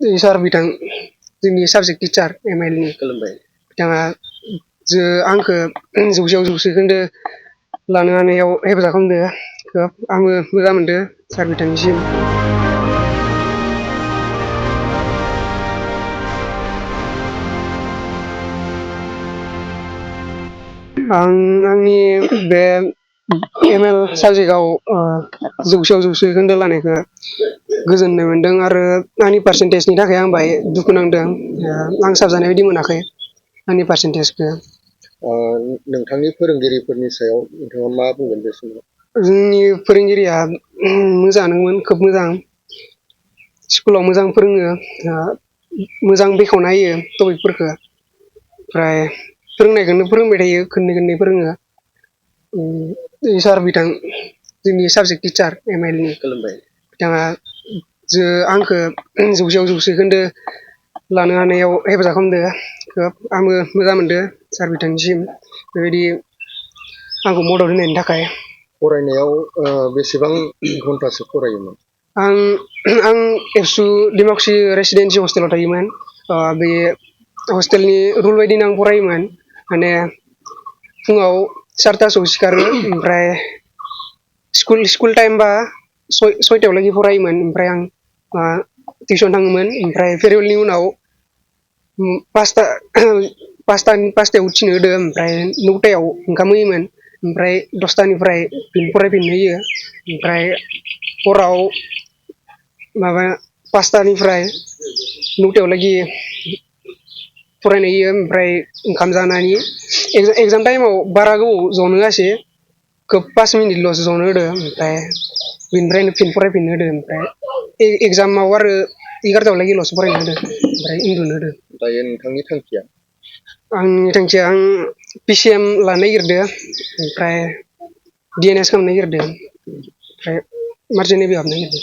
सार बिथां जोंनि subject teacher MIL नि बिथाङा आंखौ 100 आव 100 जौखोन्दो लानो हानायाव हेफाजाब खालामदो खोब आंबो मोजां मोनदो सार बिथांनिसिम। आंनि बे ML साबजेक्टआव 100 आव 100 जौखोन्दो लानायखौ गोजोननाय मोनदों आरो आंनि पार्सेन्टेजनि थाखाय आं बाहाय दुखु नांदों। आं साबजानाय बायदि मोनाखै आंनि पार्सेन्टेजखौ। नोंथांनि फोरोंगिरिफोरनि सायाव नोंथाङा मा बुंगोन बे समाव? जोंनि फोरोंगिरिया मोजाङानोमोन, खोब मोजां। स्कुलाव मोजां फोरोङो, मोजां बेखेवना होयो टपिकफोरखौ। ओमफ्राय फोरोंनायखौनो फोरोंबाय थायो, खननै फोरोङो। सार बिथां जोंनि साबजेक्ट टिचार MIL नि बिथाङा आंखौ 100 आव 100 जौखोन्दो लानो हानायाव हेफाजाब खालामदो खोब आंबो मोजां मोनदो सार बिथांनिसिम बेबायदि आंखौ मदद होनायनि थाखाय। फरायनायाव बेसेबां घन्टासो फरायोमोन? आं एबसु डेम'क्रेसि रेसिडेन्सि हस्टेलाव थायोमोन। बे हस्टेलनि रुल बायदिनो आं फरायोमोन। माने फुङाव 4टासोआव सिखारो, ओमफ्राय स्कुल टाइमबा 6टायाव लागै फरायोमोन। ओमफ्राय आं टिउसन थाङोमोन। ओमफ्राय फेरवेलनि उनाव 5टायाव उथिनो होदो, ओमफ्राय 9टायाव ओंखाम होयोमोन। ओमफ्राय 10टानिफ्राय फरायफिननो होयो। ओमफ्राय हराव 5टानिफ्राय 9टायाव लागै फरायनो होयो। ओमफ्राय ओंखाम जानानै एगजाम टाइमाव बारा गोबाव जनो होआसै, खोब 5 मिनिटल'सो जनो होदो। ओमफ्राय बेनिफ्रायनो फरायफिननो होदो। ओमफ्राय एगजामाव आरो 11टायाव लागैल'सो फरायनो होदो, ओमफ्राय उन्दुनो होदो। दायो नोंथांनि थांखिया? आंनि थांखिया आं PCM लानो नागिरदों, ओमफ्राय DNS खालामनो नागिरदों, ओमफ्राय मार्चेन्ट नेभियाव हाबनो नागिरदों।